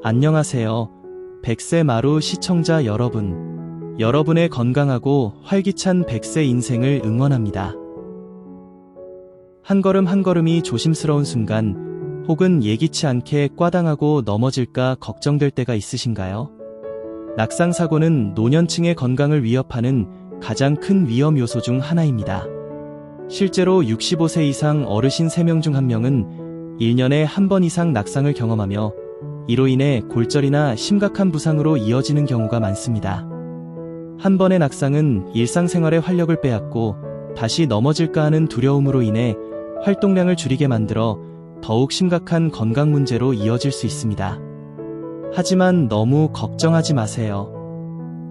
안녕하세요. 백세마루 시청자 여러분. 여러분의 건강하고 활기찬 100세 인생을 응원합니다. 한 걸음 한 걸음이 조심스러운 순간, 혹은 예기치 않게 꽈당하고 넘어질까 걱정될 때가 있으신가요? 낙상사고는 노년층의 건강을 위협하는 가장 큰 위험 요소 중 하나입니다. 실제로 65세 이상 어르신 3명 중 1명은 1년에 한 번 이상 낙상을 경험하며 이로 인해 골절이나 심각한 부상으로 이어지는 경우가 많습니다. 한 번의 낙상은 일상생활의 활력을 빼앗고 다시 넘어질까 하는 두려움으로 인해 활동량을 줄이게 만들어 더욱 심각한 건강 문제로 이어질 수 있습니다. 하지만 너무 걱정하지 마세요.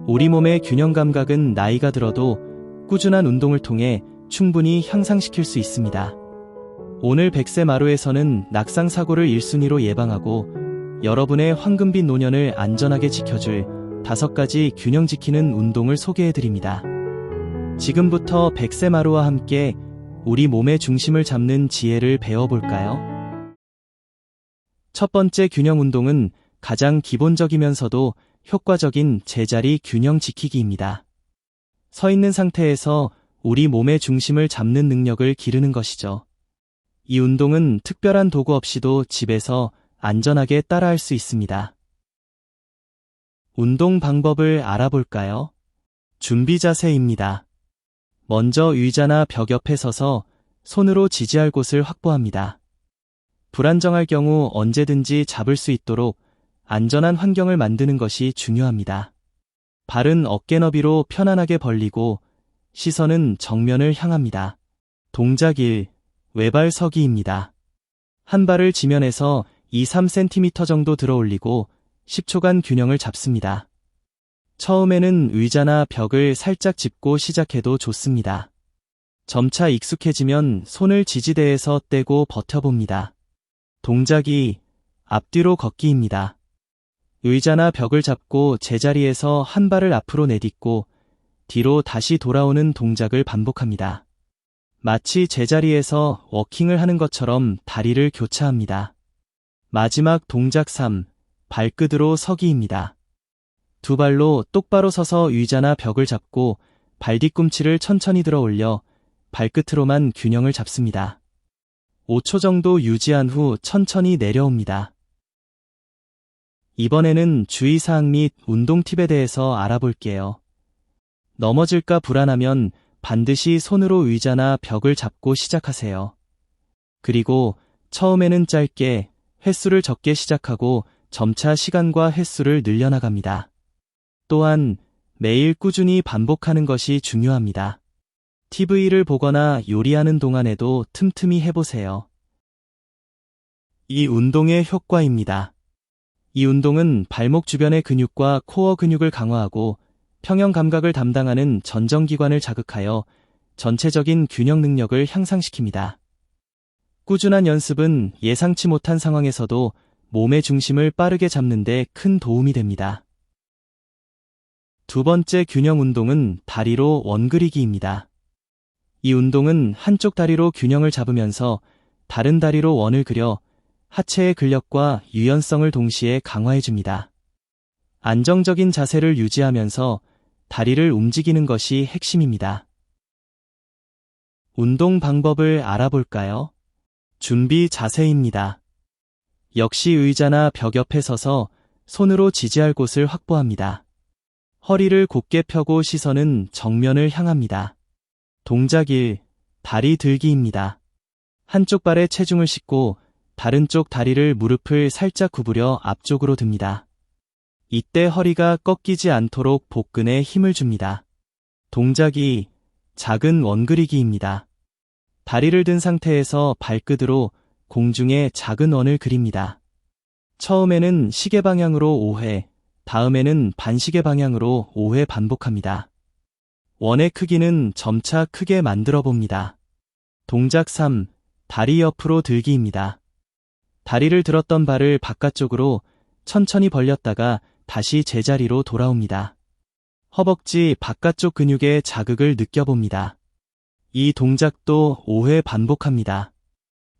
우리 몸의 균형 감각은 나이가 들어도 꾸준한 운동을 통해 충분히 향상시킬 수 있습니다. 오늘 100세 마루에서는 낙상 사고를 1순위로 예방하고 여러분의 황금빛 노년을 안전하게 지켜줄 5가지 균형 지키는 운동을 소개해드립니다. 지금부터 100세 마루와 함께 우리 몸의 중심을 잡는 지혜를 배워볼까요? 첫 번째 균형 운동은 가장 기본적이면서도 효과적인 제자리 균형 지키기입니다. 서 있는 상태에서 우리 몸의 중심을 잡는 능력을 기르는 것이죠. 이 운동은 특별한 도구 없이도 집에서 안전하게 따라할 수 있습니다. 운동 방법을 알아볼까요? 준비 자세입니다. 먼저 의자나 벽 옆에 서서 손으로 지지할 곳을 확보합니다. 불안정할 경우 언제든지 잡을 수 있도록 안전한 환경을 만드는 것이 중요합니다. 발은 어깨 너비로 편안하게 벌리고 시선은 정면을 향합니다. 동작 1. 외발 서기입니다. 한 발을 지면에서 2-3cm 정도 들어 올리고 10초간 균형을 잡습니다. 처음에는 의자나 벽을 살짝 짚고 시작해도 좋습니다. 점차 익숙해지면 손을 지지대에서 떼고 버텨봅니다. 동작 2. 앞뒤로 걷기입니다. 의자나 벽을 잡고 제자리에서 한 발을 앞으로 내딛고 뒤로 다시 돌아오는 동작을 반복합니다. 마치 제자리에서 워킹을 하는 것처럼 다리를 교차합니다. 마지막 동작 3. 발끝으로 서기입니다. 두 발로 똑바로 서서 의자나 벽을 잡고 발 뒤꿈치를 천천히 들어 올려 발끝으로만 균형을 잡습니다. 5초 정도 유지한 후 천천히 내려옵니다. 이번에는 주의사항 및 운동 팁에 대해서 알아볼게요. 넘어질까 불안하면 반드시 손으로 의자나 벽을 잡고 시작하세요. 그리고 처음에는 짧게, 횟수를 적게 시작하고 점차 시간과 횟수를 늘려나갑니다. 또한 매일 꾸준히 반복하는 것이 중요합니다. TV를 보거나 요리하는 동안에도 틈틈이 해보세요. 이 운동의 효과입니다. 이 운동은 발목 주변의 근육과 코어 근육을 강화하고 평형 감각을 담당하는 전정기관을 자극하여 전체적인 균형 능력을 향상시킵니다. 꾸준한 연습은 예상치 못한 상황에서도 몸의 중심을 빠르게 잡는 데 큰 도움이 됩니다. 두 번째 균형 운동은 다리로 원 그리기입니다. 이 운동은 한쪽 다리로 균형을 잡으면서 다른 다리로 원을 그려 하체의 근력과 유연성을 동시에 강화해줍니다. 안정적인 자세를 유지하면서 다리를 움직이는 것이 핵심입니다. 운동 방법을 알아볼까요? 준비 자세입니다. 역시 의자나 벽 옆에 서서 손으로 지지할 곳을 확보합니다. 허리를 곧게 펴고 시선은 정면을 향합니다. 동작 1. 다리 들기입니다. 한쪽 발에 체중을 싣고 다른 쪽 다리를 무릎을 살짝 구부려 앞쪽으로 듭니다. 이때 허리가 꺾이지 않도록 복근에 힘을 줍니다. 동작 2. 작은 원 그리기입니다. 다리를 든 상태에서 발끝으로 공중에 작은 원을 그립니다. 처음에는 시계 방향으로 5회, 다음에는 반시계 방향으로 5회 반복합니다. 원의 크기는 점차 크게 만들어 봅니다. 동작 3. 다리 옆으로 들기입니다. 다리를 들었던 발을 바깥쪽으로 천천히 벌렸다가 다시 제자리로 돌아옵니다. 허벅지 바깥쪽 근육의 자극을 느껴봅니다. 이 동작도 5회 반복합니다.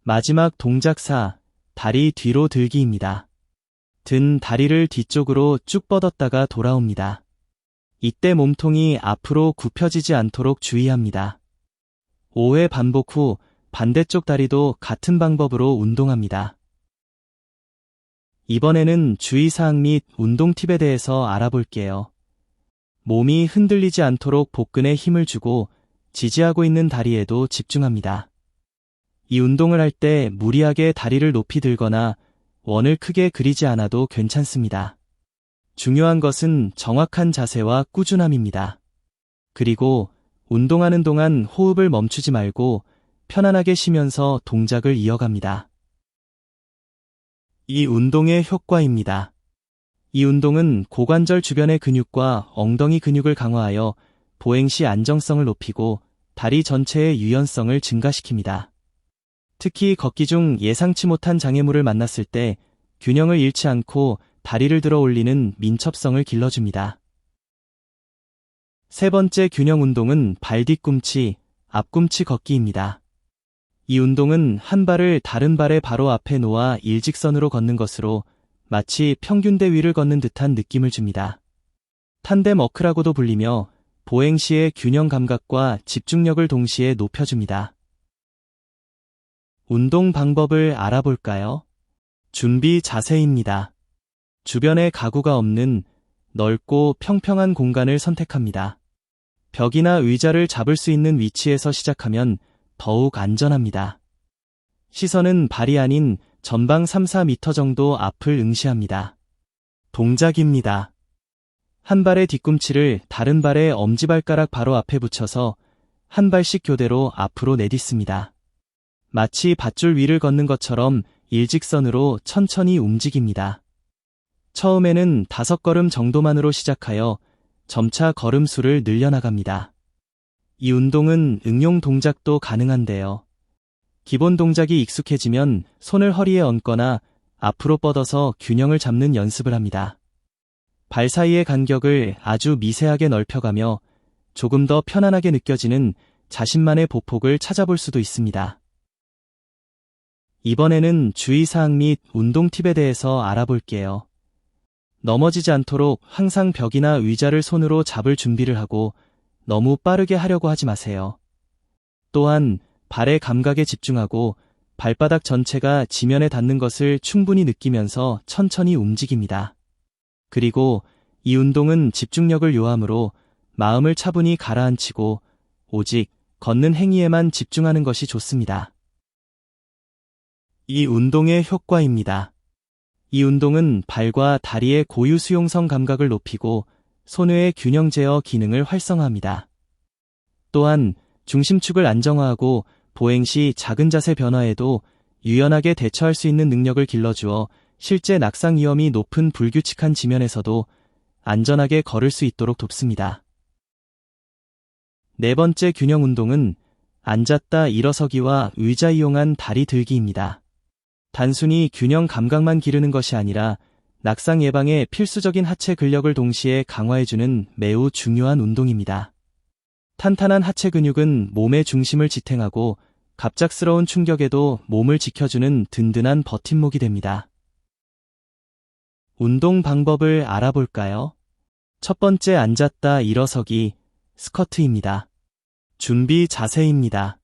마지막 동작 4. 다리 뒤로 들기입니다. 든 다리를 뒤쪽으로 쭉 뻗었다가 돌아옵니다. 이때 몸통이 앞으로 굽혀지지 않도록 주의합니다. 5회 반복 후 반대쪽 다리도 같은 방법으로 운동합니다. 이번에는 주의사항 및 운동 팁에 대해서 알아볼게요. 몸이 흔들리지 않도록 복근에 힘을 주고 지지하고 있는 다리에도 집중합니다. 이 운동을 할 때 무리하게 다리를 높이 들거나 원을 크게 그리지 않아도 괜찮습니다. 중요한 것은 정확한 자세와 꾸준함입니다. 그리고 운동하는 동안 호흡을 멈추지 말고 편안하게 쉬면서 동작을 이어갑니다. 이 운동의 효과입니다. 이 운동은 고관절 주변의 근육과 엉덩이 근육을 강화하여 보행 시 안정성을 높이고 다리 전체의 유연성을 증가시킵니다. 특히 걷기 중 예상치 못한 장애물을 만났을 때 균형을 잃지 않고 다리를 들어 올리는 민첩성을 길러줍니다. 세 번째 균형 운동은 발 뒤꿈치, 앞꿈치 걷기입니다. 이 운동은 한 발을 다른 발의 바로 앞에 놓아 일직선으로 걷는 것으로 마치 평균대 위를 걷는 듯한 느낌을 줍니다. 탄뎀 워크라고도 불리며 보행 시의 균형 감각과 집중력을 동시에 높여줍니다. 운동 방법을 알아볼까요? 준비 자세입니다. 주변에 가구가 없는 넓고 평평한 공간을 선택합니다. 벽이나 의자를 잡을 수 있는 위치에서 시작하면 더욱 안전합니다. 시선은 발이 아닌 전방 3-4m 정도 앞을 응시합니다. 동작입니다. 한 발의 뒤꿈치를 다른 발의 엄지발가락 바로 앞에 붙여서 한 발씩 교대로 앞으로 내딛습니다. 마치 밧줄 위를 걷는 것처럼 일직선으로 천천히 움직입니다. 처음에는 5걸음 정도만으로 시작하여 점차 걸음 수를 늘려나갑니다. 이 운동은 응용 동작도 가능한데요. 기본 동작이 익숙해지면 손을 허리에 얹거나 앞으로 뻗어서 균형을 잡는 연습을 합니다. 발 사이의 간격을 아주 미세하게 넓혀가며 조금 더 편안하게 느껴지는 자신만의 보폭을 찾아볼 수도 있습니다. 이번에는 주의사항 및 운동 팁에 대해서 알아볼게요. 넘어지지 않도록 항상 벽이나 의자를 손으로 잡을 준비를 하고 너무 빠르게 하려고 하지 마세요. 또한 발의 감각에 집중하고 발바닥 전체가 지면에 닿는 것을 충분히 느끼면서 천천히 움직입니다. 그리고 이 운동은 집중력을 요하므로 마음을 차분히 가라앉히고 오직 걷는 행위에만 집중하는 것이 좋습니다. 이 운동의 효과입니다. 이 운동은 발과 다리의 고유 수용성 감각을 높이고 손의 균형 제어 기능을 활성화합니다. 또한 중심축을 안정화하고 보행 시 작은 자세 변화에도 유연하게 대처할 수 있는 능력을 길러주어 실제 낙상 위험이 높은 불규칙한 지면에서도 안전하게 걸을 수 있도록 돕습니다. 네 번째 균형 운동은 앉았다 일어서기와 의자 이용한 다리 들기입니다. 단순히 균형 감각만 기르는 것이 아니라 낙상 예방에 필수적인 하체 근력을 동시에 강화해주는 매우 중요한 운동입니다. 탄탄한 하체 근육은 몸의 중심을 지탱하고 갑작스러운 충격에도 몸을 지켜주는 든든한 버팀목이 됩니다. 운동 방법을 알아볼까요? 첫 번째 앉았다 일어서기, 스쿼트입니다. 준비 자세입니다.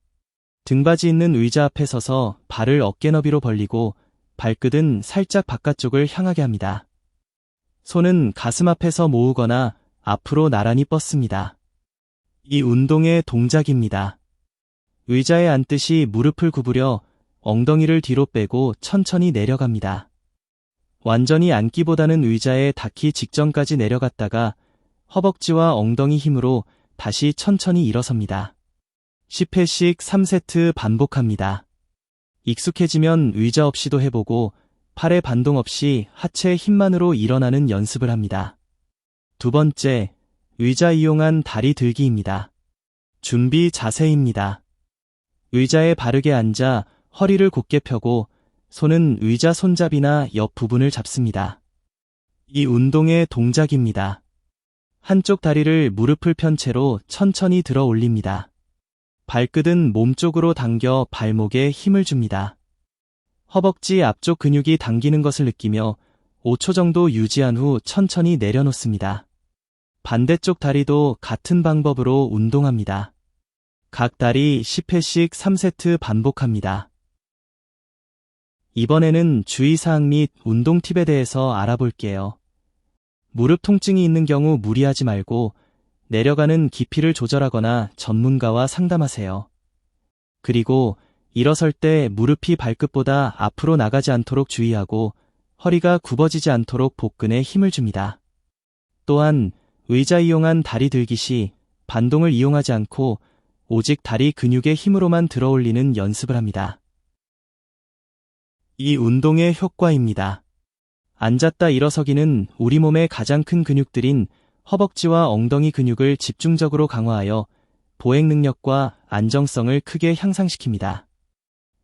등받이 있는 의자 앞에 서서 발을 어깨 너비로 벌리고 발끝은 살짝 바깥쪽을 향하게 합니다. 손은 가슴 앞에서 모으거나 앞으로 나란히 뻗습니다. 이 운동의 동작입니다. 의자에 앉듯이 무릎을 구부려 엉덩이를 뒤로 빼고 천천히 내려갑니다. 완전히 앉기보다는 의자에 닿기 직전까지 내려갔다가 허벅지와 엉덩이 힘으로 다시 천천히 일어섭니다. 10회씩 3세트 반복합니다. 익숙해지면 의자 없이도 해보고 팔의 반동 없이 하체 힘만으로 일어나는 연습을 합니다. 두 번째, 의자 이용한 다리 들기입니다. 준비 자세입니다. 의자에 바르게 앉아 허리를 곧게 펴고 손은 의자 손잡이나 옆 부분을 잡습니다. 이 운동의 동작입니다. 한쪽 다리를 무릎을 편 채로 천천히 들어 올립니다. 발끝은 몸쪽으로 당겨 발목에 힘을 줍니다. 허벅지 앞쪽 근육이 당기는 것을 느끼며 5초 정도 유지한 후 천천히 내려놓습니다. 반대쪽 다리도 같은 방법으로 운동합니다. 각 다리 10회씩 3세트 반복합니다. 이번에는 주의사항 및 운동 팁에 대해서 알아볼게요. 무릎 통증이 있는 경우 무리하지 말고 내려가는 깊이를 조절하거나 전문가와 상담하세요. 그리고 일어설 때 무릎이 발끝보다 앞으로 나가지 않도록 주의하고 허리가 굽어지지 않도록 복근에 힘을 줍니다. 또한 의자 이용한 다리 들기 시 반동을 이용하지 않고 오직 다리 근육의 힘으로만 들어올리는 연습을 합니다. 이 운동의 효과입니다. 앉았다 일어서기는 우리 몸의 가장 큰 근육들인 허벅지와 엉덩이 근육을 집중적으로 강화하여 보행 능력과 안정성을 크게 향상시킵니다.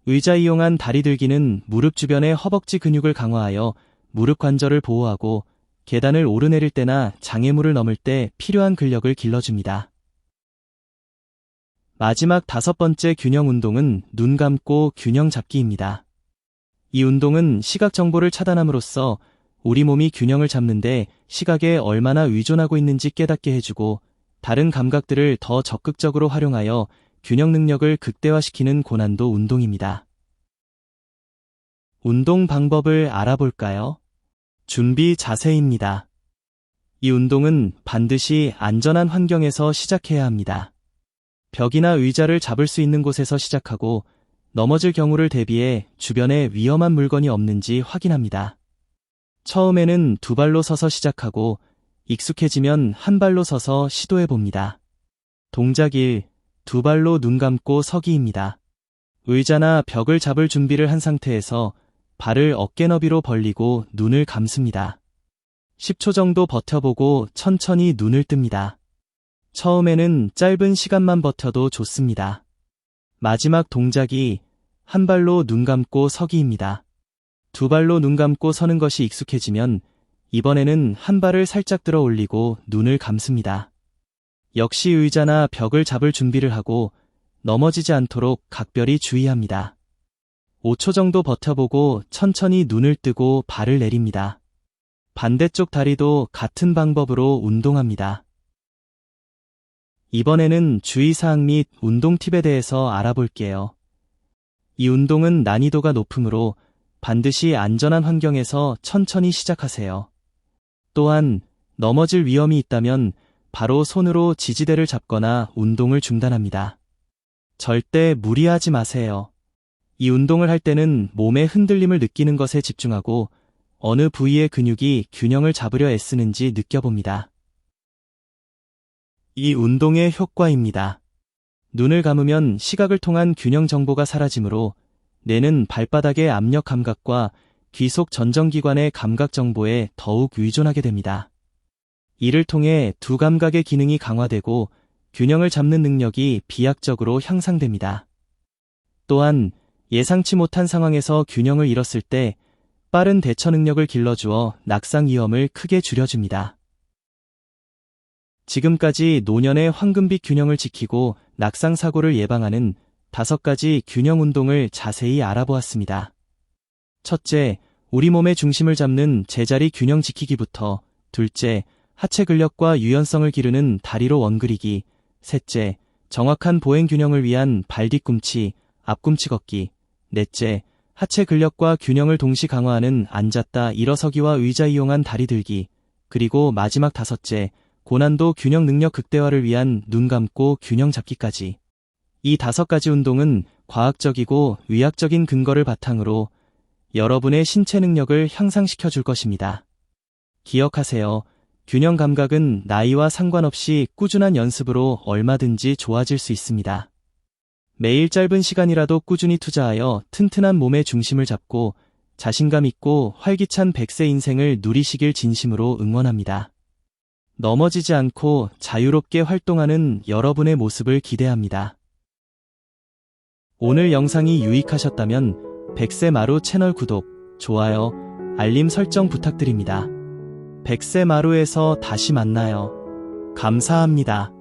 의자 이용한 다리 들기는 무릎 주변의 허벅지 근육을 강화하여 무릎 관절을 보호하고 계단을 오르내릴 때나 장애물을 넘을 때 필요한 근력을 길러줍니다. 마지막 5번째 균형 운동은 눈 감고 균형 잡기입니다. 이 운동은 시각 정보를 차단함으로써 우리 몸이 균형을 잡는데 시각에 얼마나 의존하고 있는지 깨닫게 해주고 다른 감각들을 더 적극적으로 활용하여 균형 능력을 극대화시키는 고난도 운동입니다. 운동 방법을 알아볼까요? 준비 자세입니다. 이 운동은 반드시 안전한 환경에서 시작해야 합니다. 벽이나 의자를 잡을 수 있는 곳에서 시작하고 넘어질 경우를 대비해 주변에 위험한 물건이 없는지 확인합니다. 처음에는 2발로 서서 시작하고 익숙해지면 1발로 서서 시도해 봅니다. 동작 1. 2발로 눈 감고 서기입니다. 의자나 벽을 잡을 준비를 한 상태에서 발을 어깨 너비로 벌리고 눈을 감습니다. 10초 정도 버텨보고 천천히 눈을 뜹니다. 처음에는 짧은 시간만 버텨도 좋습니다. 마지막 동작이 1발로 눈 감고 서기입니다. 2발로 눈 감고 서는 것이 익숙해지면 이번에는 1발을 살짝 들어 올리고 눈을 감습니다. 역시 의자나 벽을 잡을 준비를 하고 넘어지지 않도록 각별히 주의합니다. 5초 정도 버텨보고 천천히 눈을 뜨고 발을 내립니다. 반대쪽 다리도 같은 방법으로 운동합니다. 이번에는 주의사항 및 운동 팁에 대해서 알아볼게요. 이 운동은 난이도가 높으므로 반드시 안전한 환경에서 천천히 시작하세요. 또한 넘어질 위험이 있다면 바로 손으로 지지대를 잡거나 운동을 중단합니다. 절대 무리하지 마세요. 이 운동을 할 때는 몸의 흔들림을 느끼는 것에 집중하고 어느 부위의 근육이 균형을 잡으려 애쓰는지 느껴봅니다. 이 운동의 효과입니다. 눈을 감으면 시각을 통한 균형 정보가 사라지므로 뇌는 발바닥의 압력 감각과 귀 속 전정기관의 감각 정보에 더욱 의존하게 됩니다. 이를 통해 두 감각의 기능이 강화되고 균형을 잡는 능력이 비약적으로 향상됩니다. 또한 예상치 못한 상황에서 균형을 잃었을 때 빠른 대처 능력을 길러주어 낙상 위험을 크게 줄여줍니다. 지금까지 노년의 황금빛 균형을 지키고 낙상 사고를 예방하는 5가지 균형 운동을 자세히 알아보았습니다. 첫째, 우리 몸의 중심을 잡는 제자리 균형 지키기부터, 둘째, 하체 근력과 유연성을 기르는 다리로 원그리기, 셋째, 정확한 보행 균형을 위한 발 뒤꿈치, 앞꿈치 걷기, 넷째, 하체 근력과 균형을 동시 강화하는 앉았다 일어서기와 의자 이용한 다리 들기, 그리고 마지막 5째, 고난도 균형 능력 극대화를 위한 눈 감고 균형 잡기까지. 이 5가지 운동은 과학적이고 의학적인 근거를 바탕으로 여러분의 신체 능력을 향상시켜 줄 것입니다. 기억하세요. 균형 감각은 나이와 상관없이 꾸준한 연습으로 얼마든지 좋아질 수 있습니다. 매일 짧은 시간이라도 꾸준히 투자하여 튼튼한 몸의 중심을 잡고 자신감 있고 활기찬 100세 인생을 누리시길 진심으로 응원합니다. 넘어지지 않고 자유롭게 활동하는 여러분의 모습을 기대합니다. 오늘 영상이 유익하셨다면 100세 마루 채널 구독, 좋아요, 알림 설정 부탁드립니다. 100세 마루에서 다시 만나요. 감사합니다.